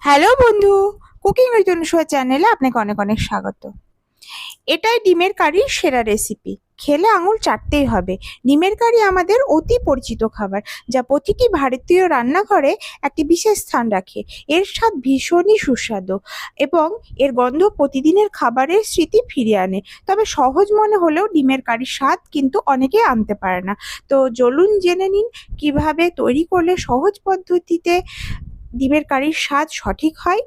Hello বন্ধু, cooking with Anusha চ্যানেলে আপনাকে অনেক অনেক স্বাগত। এটাই ডিমের কারির সেরা রেসিপি। খেলে আঙুল চাটতেই হবে। ডিমের কারি আমাদের অতি পরিচিত খাবার, যা প্রতিটি ভারতীয় রান্নাঘরে একটি বিশেষ স্থান রাখে। এর স্বাদ ভীষণই সুস্বাদু এবং এর গন্ধ প্রতিদিনের খাবারের স্মৃতি ফিরিয়ে আনে। তবে সহজ মনে হলেও ডিমের কারির স্বাদ কিন্তু অনেকেই আনতে পারে না। তো চলুন জেনে নিন কিভাবে তৈরি করলে সহজ পদ্ধতিতে ডিমের কারির স্বাদ সঠিক হয়।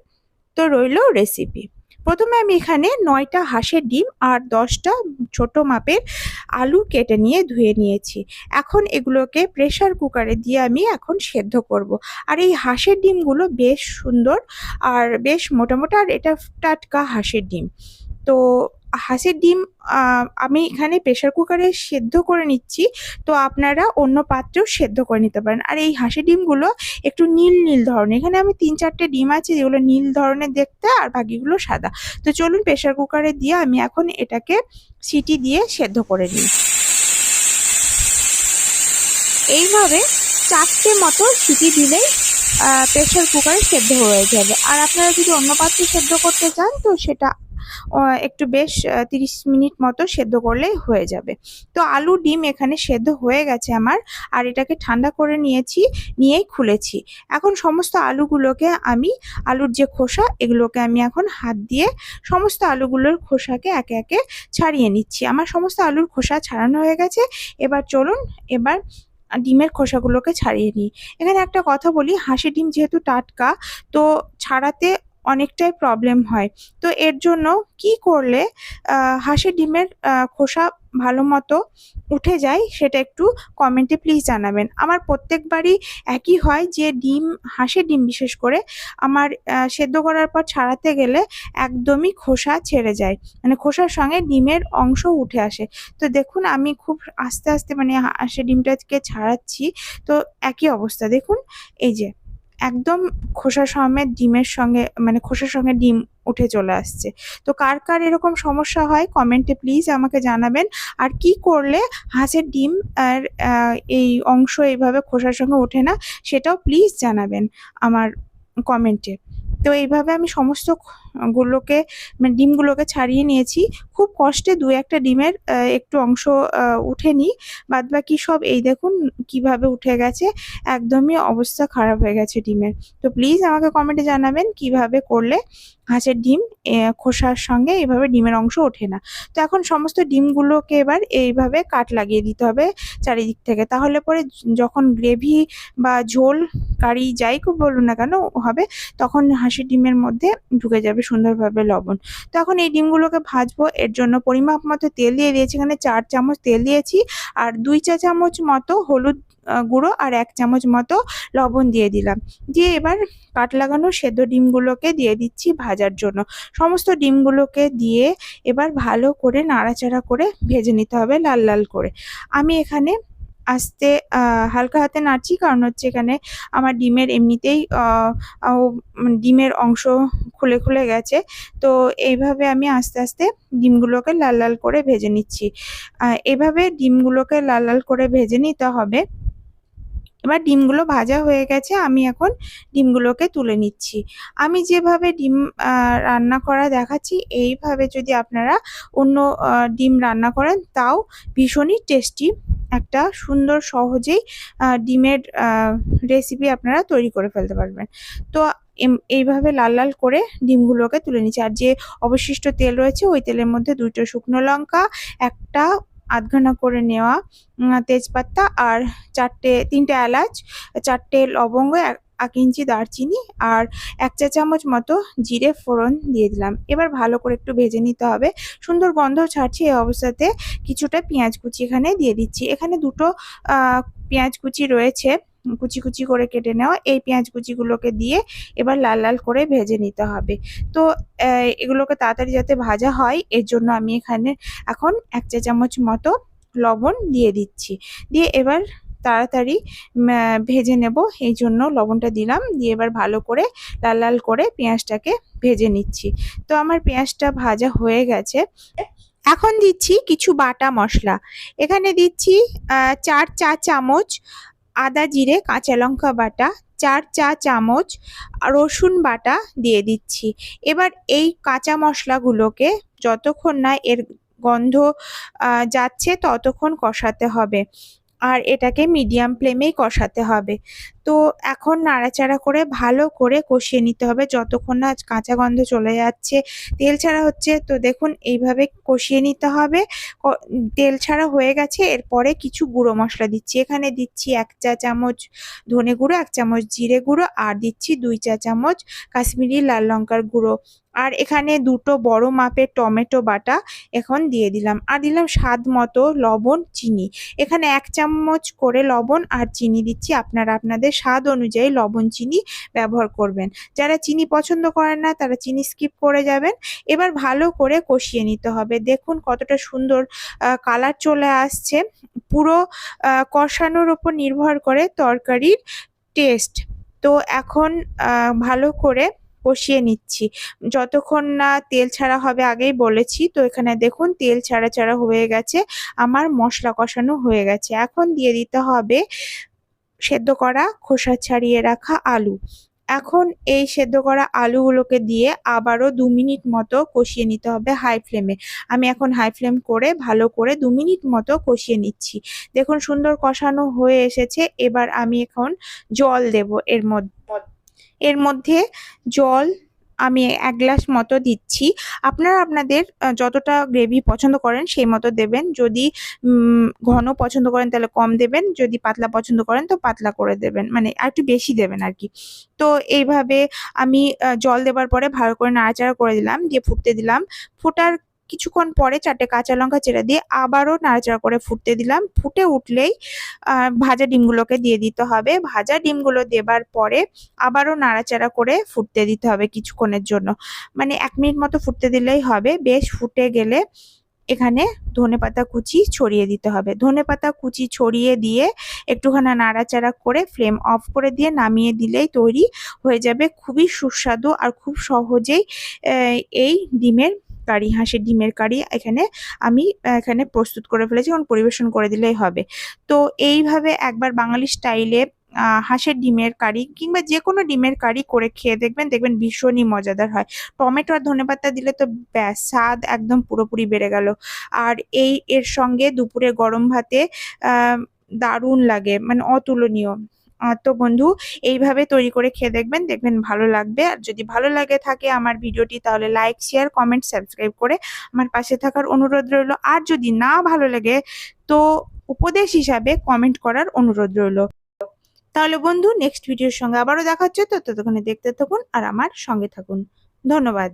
তো রইল রেসিপি। প্রথমে আমি এখানে 9টা হাঁসের ডিম আর 10টা ছোট মাপের আলু কেটে নিয়ে ধুয়ে নিয়েছি। এখন এগুলোকে প্রেসার কুকারে দিয়ে আমি এখন সেদ্ধ করব। আর এই হাঁসের ডিমগুলো বেশ সুন্দর আর বেশ মোটা মোটা, আর এটা টাটকা হাঁসের ডিম। তো হাঁসের ডিম আমি এখানে প্রেসার কুকারে সেদ্ধ করে নিচ্ছি। তো আপনারা অন্য পাত্রেও সেদ্ধ করে নিতে পারেন। আর এই হাঁসের ডিমগুলো একটু নীল নীল ধরনের, এখানে আমি 3-4টে ডিম আছে যেগুলো নীল ধরনের দেখতে, আর বাকিগুলো সাদা। তো চলুন প্রেসার কুকারে দিয়ে আমি এখন এটাকে সিটি দিয়ে সেদ্ধ করে নিই। এইভাবে 4টে মতো সিটি দিলেই প্রেসার কুকারে সেদ্ধ হয়ে যাবে। আর আপনারা যদি অন্য পাত্রে সেদ্ধ করতে চান তো সেটা একটু বেশ 30 মিনিট মতো সেদ্ধ করলেই হয়ে যাবে। তো আলু ডিম এখানে সেদ্ধ হয়ে গেছে আমার। আর এটাকে ঠান্ডা করে নিয়েছি, নিয়েই খুলেছি। এখন সমস্ত আলুগুলোকে আমি, আলুর যে খোসা এগুলোকে আমি এখন হাত দিয়ে সমস্ত আলুগুলোর খোসাকে একে একে ছাড়িয়ে নিচ্ছি। আমার সমস্ত আলুর খোসা ছাড়ানো হয়ে গেছে। এবার চলুন এবার ডিমের খোসাগুলোকে ছাড়িয়ে নিই। এখানে একটা কথা বলি, হাঁসের ডিম যেহেতু টাটকা, তো ছাড়াতে অনেকটাই প্রবলেম হয়। তো এর জন্য কি করলে হাঁসের ডিমের খোসা ভালো মতো উঠে যায় সেটা একটু কমেন্টে প্লিজ জানাবেন। আমার প্রত্যেকবারই একই হয় যে হাঁসের ডিম বিশেষ করে আমার সেদ্ধ করার পর ছাড়াতে গেলে একদমই খোসা ছেড়ে যায়, মানে খোসার সঙ্গে ডিমের অংশ উঠে আসে। তো দেখুন আমি খুব আস্তে আস্তে মানে হাঁসের ডিমটাকে ছাড়াচ্ছি। তো একই অবস্থা দেখুন, এই যে একদম খোসা সমেত ডিমের সঙ্গে, মানে খোসার সঙ্গে ডিম উঠে চলে আসছে। তো কার কার এরকম সমস্যা হয় কমেন্টে প্লিজ আমাকে জানাবেন। আর কি করলে হাঁসের ডিম আর এই অংশ এইভাবে খোসার সঙ্গে ওঠে না সেটাও প্লিজ জানাবেন আমার কমেন্টে। তো এইভাবে আমি সমস্ত গুলোকে, মানে ডিমগুলোকে ছাড়িয়ে নিয়েছি। খুব কষ্টে 2-1টা ডিমের একটু অংশ উঠে নিই, বাদবাকি সব এই দেখুন কিভাবে উঠে গেছে। একদমই অবস্থা খারাপ হয়ে গেছে ডিমের। তো প্লিজ আমাকে কমেন্টে জানাবেন কিভাবে করলে হাঁসের ডিম খোসার সঙ্গে এইভাবে ডিমের অংশ ওঠে না। তো এখন সমস্ত ডিমগুলোকে এবার এইভাবে কাট লাগিয়ে দিতে হবে চারিদিক থেকে, তাহলে পরে যখন গ্রেভি বা ঝোল কারি যাই বলুন না কেন হবে, তখন হাঁসের ডিমের মধ্যে ঢুকে যাবে সুন্দরভাবে লবণ। তো এখন এই ডিমগুলোকে ভাজবো। এর জন্য পরিমাপ মতো তেল দিয়ে দিয়েছি, এখানে 4 চামচ তেল দিয়েছি। আর 2 চা চামচ মতো হলুদ গুঁড়ো আর 1 চামচ মতো লবণ দিয়ে দিলাম। দিয়ে এবার কাট লাগানো সেদ্ধ ডিমগুলোকে দিয়ে দিচ্ছি ভাজার জন্য। সমস্ত ডিমগুলোকে দিয়ে এবার ভালো করে নাড়াচাড়া করে ভেজে নিতে হবে লাল লাল করে। আমি এখানে আস্তে হালকা হাতে নাড়ছি, কারণ হচ্ছে এখানে আমার ডিমের এমনিতেই ডিমের অংশ খুলে খুলে গেছে। তো এইভাবে আমি আস্তে আস্তে ডিমগুলোকে লাল লাল করে ভেজে নিচ্ছি। এভাবে ডিমগুলোকে লাল লাল করে ভেজে নিতে হবে। এবার ডিমগুলো ভাজা হয়ে গেছে, আমি এখন ডিমগুলোকে তুলে নিচ্ছি। আমি যেভাবে ডিম রান্না করা দেখাচ্ছি এইভাবে যদি আপনারা অন্য ডিম রান্না করেন তাও ভীষণই টেস্টি একটা সুন্দর সহজেই ডিমের রেসিপি আপনারা তৈরি করে ফেলতে পারবেন। তো এইভাবে লাল লাল করে ডিমগুলোকে তুলে নিচ্ছি। আর যে অবশিষ্ট তেল রয়েছে ওই তেলের মধ্যে 2টো শুকনো লঙ্কা, একটা আধখানা করে নেওয়া তেজপাতা, আর 3টে এলাচ, 4টে লবঙ্গ, 1 ইঞ্চি দারচিনি, আর 1 চা চামচ মতো জিরে ফোড়ন দিয়ে দিলাম। এবার ভালো করে একটু ভেজে নিতে হবে। সুন্দর গন্ধ ছাড়ছে এই অবস্থাতে কিছুটা পেঁয়াজ কুচি এখানে দিয়ে দিচ্ছি। এখানে 2টো পেঁয়াজ কুচি রয়েছে কুচি কুচি করে কেটে নেওয়া। এই পেঁয়াজ কুচিগুলোকে দিয়ে এবার লাল লাল করে ভেজে নিতে হবে। তো এগুলোকে তাড়াতাড়ি যাতে ভাজা হয় এর জন্য আমি এখানে এখন 1 চা চামচ মতো লবণ দিয়ে দিচ্ছি। দিয়ে এবার তাড়াতাড়ি ভেজে নেব এই জন্য লবণটা দিলাম। দিয়ে এবার ভালো করে লাল লাল করে পেঁয়াজটাকে ভেজে নিচ্ছি। তো আমার পেঁয়াজটা ভাজা হয়ে গেছে। এখন দিচ্ছি কিছু বাটা মশলা। এখানে দিচ্ছি 4 চা চামচ আদা জিরে কাঁচা লঙ্কা বাটা, 4 চা চামচ রসুন বাটা দিয়ে দিচ্ছি। এবার এই কাঁচা মশলাগুলোকে যতক্ষণ না এর গন্ধ যাচ্ছে ততক্ষণ কষাতে হবে, আর এটাকে মিডিয়াম ফ্লেমেই কষাতে হবে। তো এখন নাড়াচাড়া করে ভালো করে কষিয়ে নিতে হবে যতক্ষণ না কাঁচা গন্ধ চলে যাচ্ছে, তেল ছাড়া হচ্ছে। তো দেখুন এইভাবে কষিয়ে নিতে হবে। তেল ছাড়া হয়ে গেছে, এরপরে কিছু গুঁড়ো মশলা দিচ্ছি। এখানে দিচ্ছি 1 চা চামচ ধনে গুঁড়ো, 1 চামচ জিরে গুঁড়ো, আর দিচ্ছি 2 চা চামচ কাশ্মীরি লাল লঙ্কার গুঁড়ো, আর এখানে দুটো বড় মাপের টমেটো বাটা এখন দিয়ে দিলাম, আর দিলাম স্বাদ মতো লবণ, চিনি। এখানে 1 চামচ করে লবণ আর চিনি দিচ্ছি, আপনারা আপনাদের স্বাদ অনুযায়ী লবণ চিনি ব্যবহার করবেন। যারা চিনি পছন্দ করেন না তারা চিনি স্কিপ করে যাবেন। এবার ভালো করে কষিয়ে নিতে হবে। দেখুন কতটা সুন্দর কালার চলে আসছে। পুরো কষানোর ওপর নির্ভর করে তরকারির টেস্ট। তো এখন ভালো করে কষিয়ে নিচ্ছি যতক্ষণ না তেল ছাড়া হবে, আগেই বলেছি। তো এখানে দেখুন তেল ছাড়া ছাড়া হয়ে গেছে, আমার মশলা কষানো হয়ে গেছে। এখন দিয়ে দিতে হবে সেদ্ধ করা খোসা ছাড়িয়ে রাখা আলু। এখন এই সেদ্ধ করা আলুগুলোকে দিয়ে আবারও 2 মিনিট মতো কষিয়ে নিতে হবে হাই ফ্লেমে। আমি এখন হাই ফ্লেম করে ভালো করে 2 মিনিট মতো কষিয়ে নিচ্ছি। দেখুন সুন্দর কষানো হয়ে এসেছে। এবার আমি এখন জল দেব এর মধ্যে জল আমি 1 গ্লাস মতো দিচ্ছি। আপনারা আপনাদের যতটা গ্রেভি পছন্দ করেন সেই মতো দেবেন। যদি ঘন পছন্দ করেন তাহলে কম দেবেন, যদি পাতলা পছন্দ করেন তো পাতলা করে দেবেন, মানে আরেকটু বেশি দেবেন আর কি। তো এইভাবে আমি জল দেবার পরে ভালো করে নাড়াচাড়া করে দিলাম, দিয়ে ফুটতে দিলাম। ফোটার কিছুক্ষণ পরে 4টে কাঁচা লঙ্কা চেরা দিয়ে আবারও নাড়াচাড়া করে ফুটতে দিলাম। ফুটে উঠলেই ভাজা ডিমগুলোকে দিয়ে দিতে হবে। ভাজা ডিমগুলো দেবার পরে আবারও নাড়াচাড়া করে ফুটতে দিতে হবে কিছুক্ষণের জন্য, মানে 1 মিনিট মতো ফুটতে দিলেই হবে। বেশ ফুটে গেলে এখানে ধনেপাতা কুচি ছড়িয়ে দিতে হবে। ধনেপাতা কুচি ছড়িয়ে দিয়ে একটুখানি নাড়াচাড়া করে ফ্লেম অফ করে দিয়ে নামিয়ে দিলেই তৈরি হয়ে যাবে খুবই সুস্বাদু আর খুব সহজেই এই ডিমের কারি, হাঁসের ডিমের কারি আমি এখানে প্রস্তুত করে ফেলেছি, এখন পরিবেশন করে দিলেই হবে। তো এইভাবে একবার বাঙালি স্টাইলে হাঁসের ডিমের কারি কিংবা যে কোনো ডিমের কারি করে খেয়ে দেখবেন, দেখবেন ভীষণই মজাদার হয়। টমেটো আর ধনেপাতা দিলে তো ব্যাস স্বাদ একদম পুরোপুরি বেড়ে গেল। আর এর সঙ্গে দুপুরে গরম ভাতে দারুণ লাগে, মানে অতুলনীয়। তো বন্ধু এইভাবে তৈরি করে খেয়ে দেখবেন, দেখবেন ভালো লাগবে। আর যদি ভালো লাগে থাকে আমার ভিডিওটি তাহলে লাইক, শেয়ার, কমেন্ট, সাবস্ক্রাইব করে আমার পাশে থাকার অনুরোধ রইল। আর যদি না ভালো লাগে তো উপদেশ হিসাবে কমেন্ট করার অনুরোধ রইল। তাহলে বন্ধু নেক্সট ভিডিওর সঙ্গে আবারও দেখা হচ্ছে। তো ততক্ষণে দেখতে থাকুন আর আমার সঙ্গে থাকুন। ধন্যবাদ।